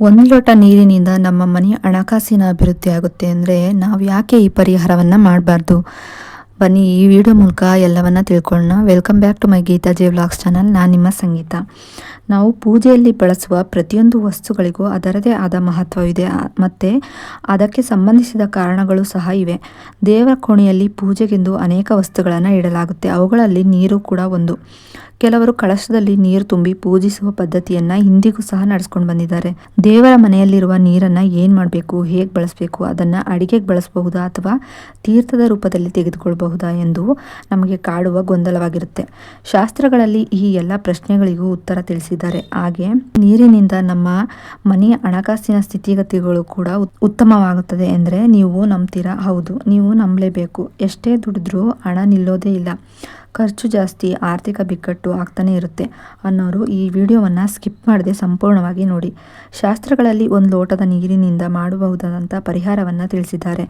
ಒಂದು ಲೋಟ ನೀರಿನಿಂದ ನಮ್ಮ ಮನೆಯ ಹಣಕಾಸಿನ ಅಭಿವೃದ್ಧಿ ಆಗುತ್ತೆ ಅಂದರೆ ನಾವು ಯಾಕೆ ಈ ಪರಿಹಾರವನ್ನು ಮಾಡಬಾರ್ದು? ಬನ್ನಿ ಈ ವಿಡಿಯೋ ಮೂಲಕ ಎಲ್ಲವನ್ನ ತಿಳ್ಕೊಳ್ಳೋಣ. Welcome back to my Geetha J vlogs channel. ನಾನು ನಿಮ್ಮ ಸಂಗೀತ. ನಾವು ಪೂಜೆಯಲ್ಲಿ ಬಳಸುವ ಪ್ರತಿಯೊಂದು ವಸ್ತುಗಳಿಗೂ ಅದರದೇ ಆದ ಮಹತ್ವವಿದೆ ಮತ್ತು ಅದಕ್ಕೆ ಸಂಬಂಧಿಸಿದ ಕಾರಣಗಳು ಸಹ ಇವೆ. ದೇವರ ಕೋಣೆಯಲ್ಲಿ ಪೂಜೆಗೆಂದು ಅನೇಕ ವಸ್ತುಗಳನ್ನು ಇಡಲಾಗುತ್ತೆ. ಅವುಗಳಲ್ಲಿ ನೀರು ಕೂಡ ಒಂದು. ಕೆಲವರು ಕಳಶದಲ್ಲಿ ನೀರು ತುಂಬಿ ಪೂಜಿಸುವ ಪದ್ಧತಿಯನ್ನು ಇಂದಿಗೂ ಸಹ ನಡೆಸ್ಕೊಂಡು ಬಂದಿದ್ದಾರೆ. ದೇವರ ಮನೆಯಲ್ಲಿರುವ ನೀರನ್ನು ಏನು ಮಾಡಬೇಕು, ಹೇಗೆ ಬಳಸಬೇಕು, ಅದನ್ನು ಅಡಿಗೆಗೆ ಬಳಸಬಹುದಾ ಅಥವಾ ತೀರ್ಥದ ರೂಪದಲ್ಲಿ ತೆಗೆದುಕೊಳ್ಬಹುದಾ ಎಂದು ನಮಗೆ ಕಾಡುವ ಗೊಂದಲವಾಗಿರುತ್ತೆ. ಶಾಸ್ತ್ರಗಳಲ್ಲಿ ಈ ಎಲ್ಲ ಪ್ರಶ್ನೆಗಳಿಗೂ ಉತ್ತರ ತಿಳಿಸಿದ್ದಾರೆ. ಹಾಗೆ ನೀರಿನಿಂದ ನಮ್ಮ ಮನೆಯ ಹಣಕಾಸಿನ ಸ್ಥಿತಿಗತಿಗಳು ಕೂಡ ಉತ್ತಮವಾಗುತ್ತದೆ ಎಂದರೆ ನೀವು ನಂಬ್ತೀರಾ? ಹೌದು, ನೀವು ನಂಬಲೇಬೇಕು. ಎಷ್ಟೇ ದುಡಿದ್ರೂ ಹಣ ನಿಲ್ಲೋದೇ ಇಲ್ಲ, ಖರ್ಚು ಜಾಸ್ತಿ, ಆರ್ಥಿಕ ಬಿಕ್ಕಟ್ಟು ಆಗ್ತಾನೆ ಇರುತ್ತೆ ಅನ್ನೋರು ಈ ವಿಡಿಯೋವನ್ನು ಸ್ಕಿಪ್ ಮಾಡದೆ ಸಂಪೂರ್ಣವಾಗಿ ನೋಡಿ. ಶಾಸ್ತ್ರಗಳಲ್ಲಿ ಒಂದು ಲೋಟದ ನೀರಿನಿಂದ ಮಾಡಬಹುದಾದಂಥ ಪರಿಹಾರವನ್ನು ತಿಳಿಸಿದ್ದಾರೆ.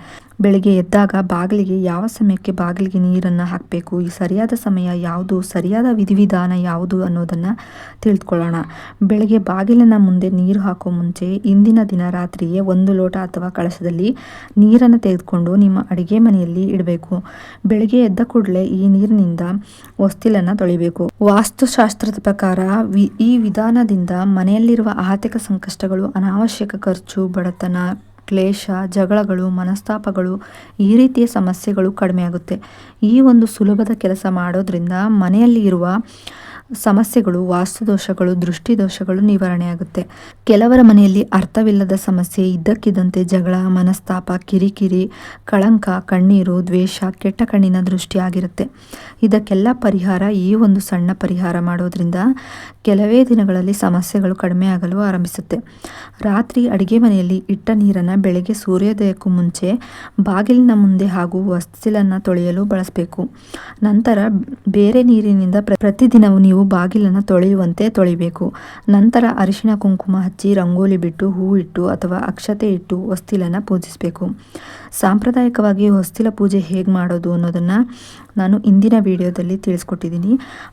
ಬೆಳಿಗ್ಗೆ ಎದ್ದಾಗ ಬಾಗಿಲಿಗೆ ಯಾವ ಸಮಯಕ್ಕೆ ಬಾಗಿಲಿಗೆ ನೀರನ್ನು ಹಾಕಬೇಕು, ಈ ಸರಿಯಾದ ಸಮಯ ಯಾವುದು, ಸರಿಯಾದ ವಿಧಿವಿಧಾನ ಯಾವುದು ಅನ್ನೋದನ್ನು ತಿಳಿದುಕೊಳ್ಳೋಣ. ಬೆಳಗ್ಗೆ ಬಾಗಿಲಿನ ಮುಂದೆ ನೀರು ಹಾಕೋ ಮುಂಚೆ ಇಂದಿನ ದಿನ ರಾತ್ರಿಯೇ ಒಂದು ಲೋಟ ಅಥವಾ ಕಳಶದಲ್ಲಿ ನೀರನ್ನು ತೆಗೆದುಕೊಂಡು ನಿಮ್ಮ ಅಡುಗೆ ಮನೆಯಲ್ಲಿ ಇಡಬೇಕು. ಬೆಳಿಗ್ಗೆ ಎದ್ದ ಕೂಡಲೇ ಈ ನೀರಿನಿಂದ ಹೊಸ್ತಿಲನ್ನು ತೊಳಿಬೇಕು. ವಾಸ್ತುಶಾಸ್ತ್ರದ ಪ್ರಕಾರ ಈ ವಿಧಾನದಿಂದ ಮನೆಯಲ್ಲಿರುವ ಆರ್ಥಿಕ ಸಂಕಷ್ಟಗಳು, ಅನಾವಶ್ಯಕ ಖರ್ಚು, ಬಡತನ, ಕ್ಲೇಶ, ಜಗಳಗಳು, ಮನಸ್ತಾಪಗಳು, ಈ ರೀತಿಯ ಸಮಸ್ಯೆಗಳು ಕಡಿಮೆಯಾಗುತ್ತೆ. ಈ ಒಂದು ಸುಲಭದ ಕೆಲಸ ಮಾಡೋದ್ರಿಂದ ಮನೆಯಲ್ಲಿ ಇರುವ ಸಮಸ್ಯೆಗಳು, ವಾಸ್ತುದೋಷಗಳು, ದೃಷ್ಟಿದೋಷಗಳು ನಿವಾರಣೆಯಾಗುತ್ತೆ. ಕೆಲವರ ಮನೆಯಲ್ಲಿ ಅರ್ಥವಿಲ್ಲದ ಸಮಸ್ಯೆ, ಇದ್ದಕ್ಕಿದ್ದಂತೆ ಜಗಳ, ಮನಸ್ತಾಪ, ಕಿರಿಕಿರಿ, ಕಳಂಕ, ಕಣ್ಣೀರು, ದ್ವೇಷ, ಕೆಟ್ಟ ಕಣ್ಣಿನ ದೃಷ್ಟಿ ಆಗಿರುತ್ತೆ. ಇದಕ್ಕೆಲ್ಲ ಪರಿಹಾರ ಈ ಒಂದು ಸಣ್ಣ ಪರಿಹಾರ ಮಾಡೋದ್ರಿಂದ ಕೆಲವೇ ದಿನಗಳಲ್ಲಿ ಸಮಸ್ಯೆಗಳು ಕಡಿಮೆ ಆಗಲು ಆರಂಭಿಸುತ್ತೆ. ರಾತ್ರಿ ಅಡುಗೆ ಮನೆಯಲ್ಲಿ ಇಟ್ಟ ನೀರನ್ನು ಬೆಳಗ್ಗೆ ಸೂರ್ಯೋದಯಕ್ಕೂ ಮುಂಚೆ ಬಾಗಿಲಿನ ಮುಂದೆ ಹಾಗೂ ಹೊಸ್ತಿಲನ್ನು ತೊಳೆಯಲು ಬಳಸಬೇಕು. ನಂತರ ಬೇರೆ ನೀರಿನಿಂದ ಪ್ರತಿದಿನವೂ ನೀವು ಬಾಗಿಲನ್ನು ತೊಳೆಯುವಂತೆ ತೊಳಿಬೇಕು. ನಂತರ ಅರಿಶಿಣ ಕುಂಕುಮ ಹಚ್ಚಿ, ರಂಗೋಲಿ ಬಿಟ್ಟು, ಹೂ ಇಟ್ಟು ಅಥವಾ ಅಕ್ಷತೆ ಇಟ್ಟು ಹೊಸ್ತಿಲನ್ನು ಪೂಜಿಸಬೇಕು. ಸಾಂಪ್ರದಾಯಿಕವಾಗಿ ಹೊಸ್ತಿಲ ಪೂಜೆ ಹೇಗೆ ಮಾಡೋದು ಅನ್ನೋದನ್ನು ನಾನು ಇಂದಿನ ವಿಡಿಯೋದಲ್ಲಿ ತಿಳಿಸ್ಕೊಟ್ಟಿದ್ದೀನಿ.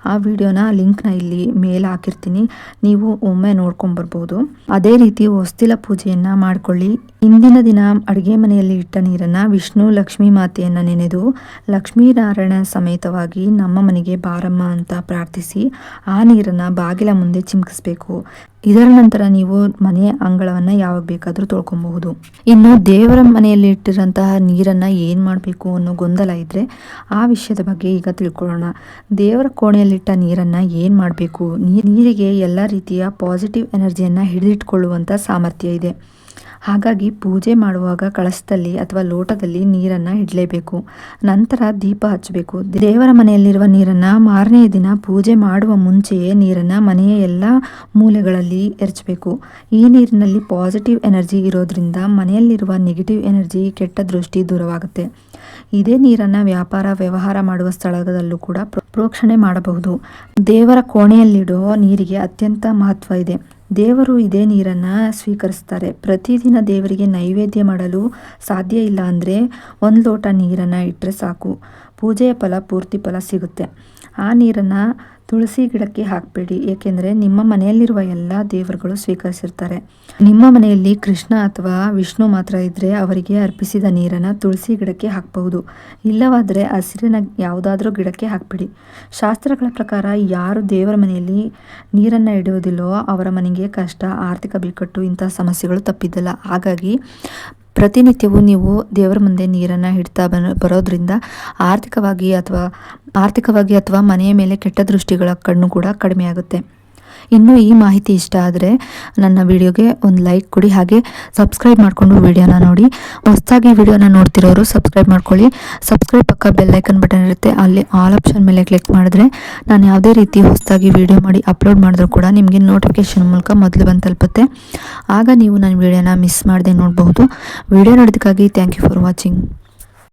ಆ ವಿಡಿಯೋನ ಲಿಂಕ್ನ ಇಲ್ಲಿ ಮೇಲೆ ಹಾಕಿರ್ತೀನಿ, ನೀವು ಒಮ್ಮೆ ನೋಡ್ಕೊಂಬರ್ಬೋದು. ಅದೇ ರೀತಿ ಹೊಸ್ತಿಲ ಪೂಜೆಯನ್ನು ಮಾಡಿಕೊಳ್ಳಿ. ಇಂದಿನ ದಿನ ಅಡುಗೆ ಮನೆಯಲ್ಲಿ ಇಟ್ಟ ನೀರನ್ನು ವಿಷ್ಣು ಲಕ್ಷ್ಮೀ ಮಾತೆಯನ್ನು ನೆನೆದು ಲಕ್ಷ್ಮೀನಾರಾಯಣ ಸಮೇತವಾಗಿ ನಮ್ಮ ಮನೆಗೆ ಬಾರಮ್ಮ ಅಂತ ಪ್ರಾರ್ಥಿಸಿ ಆ ನೀರನ್ನು ಬಾಗಿಲ ಮುಂದೆ ಚಿಮುಕಿಸ್ಬೇಕು. ಇದರ ನಂತರ ನೀವು ಮನೆಯ ಅಂಗಳವನ್ನು ಯಾವಾಗ ಬೇಕಾದರೂ ತೊಳ್ಕೊಬಹುದು. ಇನ್ನು ದೇವರ ಮನೆಯಲ್ಲಿ ಇಟ್ಟಿರೋಂತಹ ನೀರನ್ನು ಏನು ಮಾಡಬೇಕು ಅನ್ನೋ ಗೊಂದಲ ಇದ್ದರೆ ಆ ವಿಷಯದ ಬಗ್ಗೆ ಈಗ ತಿಳ್ಕೊಳ್ಳೋಣ. ದೇವರ ಕೋಣೆಯಲ್ಲಿಟ್ಟ ನೀರನ್ನು ಏನು ಮಾಡಬೇಕು? ನೀರಿಗೆ ಎಲ್ಲ ರೀತಿಯ ಪಾಸಿಟಿವ್ ಎನರ್ಜಿಯನ್ನು ಹಿಡಿದಿಟ್ಕೊಳ್ಳುವಂಥ ಸಾಮರ್ಥ್ಯ ಇದೆ. ಹಾಗಾಗಿ ಪೂಜೆ ಮಾಡುವಾಗ ಕಳಶದಲ್ಲಿ ಅಥವಾ ಲೋಟದಲ್ಲಿ ನೀರನ್ನು ಇಡಲೇಬೇಕು. ನಂತರ ದೀಪ ಹಚ್ಚಬೇಕು. ದೇವರ ಮನೆಯಲ್ಲಿರುವ ನೀರನ್ನು ಮಾರನೆಯ ದಿನ ಪೂಜೆ ಮಾಡುವ ಮುಂಚೆಯೇ ನೀರನ್ನು ಮನೆಯ ಎಲ್ಲ ಮೂಲೆಗಳಲ್ಲಿ ಎರಚಬೇಕು. ಈ ನೀರಿನಲ್ಲಿ ಪಾಸಿಟಿವ್ ಎನರ್ಜಿ ಇರೋದ್ರಿಂದ ಮನೆಯಲ್ಲಿರುವ ನೆಗೆಟಿವ್ ಎನರ್ಜಿ, ಕೆಟ್ಟ ದೃಷ್ಟಿ ದೂರವಾಗುತ್ತೆ. ಇದೇ ನೀರನ್ನು ವ್ಯಾಪಾರ ವ್ಯವಹಾರ ಮಾಡುವ ಸ್ಥಳದಲ್ಲೂ ಕೂಡ ಪ್ರೋಕ್ಷಣೆ ಮಾಡಬಹುದು. ದೇವರ ಕೋಣೆಯಲ್ಲಿಡೋ ನೀರಿಗೆ ಅತ್ಯಂತ ಮಹತ್ವ ಇದೆ. ದೇವರು ಇದೇ ನೀರನ್ನು ಸ್ವೀಕರಿಸ್ತಾರೆ. ಪ್ರತಿದಿನ ದೇವರಿಗೆ ನೈವೇದ್ಯ ಮಾಡಲು ಸಾಧ್ಯ ಇಲ್ಲ ಅಂದರೆ ಒಂದು ಲೋಟ ನೀರನ್ನು ಇಟ್ಟರೆ ಸಾಕು, ಪೂಜೆಯ ಫಲ, ಪೂರ್ತಿ ಫಲ ಸಿಗುತ್ತೆ. ಆ ನೀರನ್ನು ತುಳಸಿ ಗಿಡಕ್ಕೆ ಹಾಕಬೇಡಿ, ಏಕೆಂದರೆ ನಿಮ್ಮ ಮನೆಯಲ್ಲಿರುವ ಎಲ್ಲ ದೇವರುಗಳು ಸ್ವೀಕರಿಸಿರ್ತಾರೆ. ನಿಮ್ಮ ಮನೆಯಲ್ಲಿ ಕೃಷ್ಣ ಅಥವಾ ವಿಷ್ಣು ಮಾತ್ರ ಇದ್ದರೆ ಅವರಿಗೆ ಅರ್ಪಿಸಿದ ನೀರನ್ನು ತುಳಸಿ ಗಿಡಕ್ಕೆ ಹಾಕಬಹುದು. ಇಲ್ಲವಾದರೆ ಹಸಿರಿನ ಯಾವುದಾದ್ರೂ ಗಿಡಕ್ಕೆ ಹಾಕಬೇಡಿ. ಶಾಸ್ತ್ರಗಳ ಪ್ರಕಾರ ಯಾರು ದೇವರ ಮನೆಯಲ್ಲಿ ನೀರನ್ನು ಇಡುವುದಿಲ್ಲೋ ಅವರ ಮನೆಗೆ ಕಷ್ಟ, ಆರ್ಥಿಕ ಬಿಕ್ಕಟ್ಟು, ಇಂಥ ಸಮಸ್ಯೆಗಳು ತಪ್ಪಿದ್ದಲ್ಲ. ಹಾಗಾಗಿ ಪ್ರತಿನಿತ್ಯವೂ ನೀವು ದೇವರ ಮುಂದೆ ನೀರನ್ನು ಇಡ್ತಾ ಬರೋದ್ರಿಂದ ಆರ್ಥಿಕವಾಗಿ ಅಥವಾ ಮನೆಯ ಮೇಲೆ ಕೆಟ್ಟ ದೃಷ್ಟಿಗಳ ಕಣ್ಣು ಕೂಡ ಕಡಿಮೆ ಆಗುತ್ತೆ. ಇನ್ನು ಈ ಮಾಹಿತಿ ಇಷ್ಟ ಆದರೆ ನನ್ನ ವಿಡಿಯೋಗೆ ಒಂದು ಲೈಕ್ ಕೊಡಿ, ಹಾಗೆ ಸಬ್ಸ್ಕ್ರೈಬ್ ಮಾಡಿಕೊಂಡು ವಿಡಿಯೋನ ನೋಡಿ. ಹೊಸದಾಗಿ ವಿಡಿಯೋನ ನೋಡ್ತಿರೋರು ಸಬ್ಸ್ಕ್ರೈಬ್ ಮಾಡ್ಕೊಳ್ಳಿ. ಸಬ್ಸ್ಕ್ರೈಬ್ ಪಕ್ಕ ಬೆಲ್ ಐಕನ್ ಬಟನ್ ಇರುತ್ತೆ, ಅಲ್ಲಿ ಆಲ್ ಆಪ್ಷನ್ ಮೇಲೆ ಕ್ಲಿಕ್ ಮಾಡಿದ್ರೆ ನಾನು ಯಾವುದೇ ರೀತಿ ಹೊಸದಾಗಿ ವಿಡಿಯೋ ಮಾಡಿ ಅಪ್ಲೋಡ್ ಮಾಡಿದ್ರು ಕೂಡ ನಿಮಗೆ ನೋಟಿಫಿಕೇಶನ್ ಮೂಲಕ ಮೊದಲು ಬಂದು ತಲುಪುತ್ತೆ. ಆಗ ನೀವು ನನ್ನ ವಿಡಿಯೋನ ಮಿಸ್ ಮಾಡದೆ ನೋಡಬಹುದು. ವಿಡಿಯೋ ನೋಡೋದಕ್ಕಾಗಿ ಥ್ಯಾಂಕ್ ಯು ಫಾರ್ ವಾಚಿಂಗ್.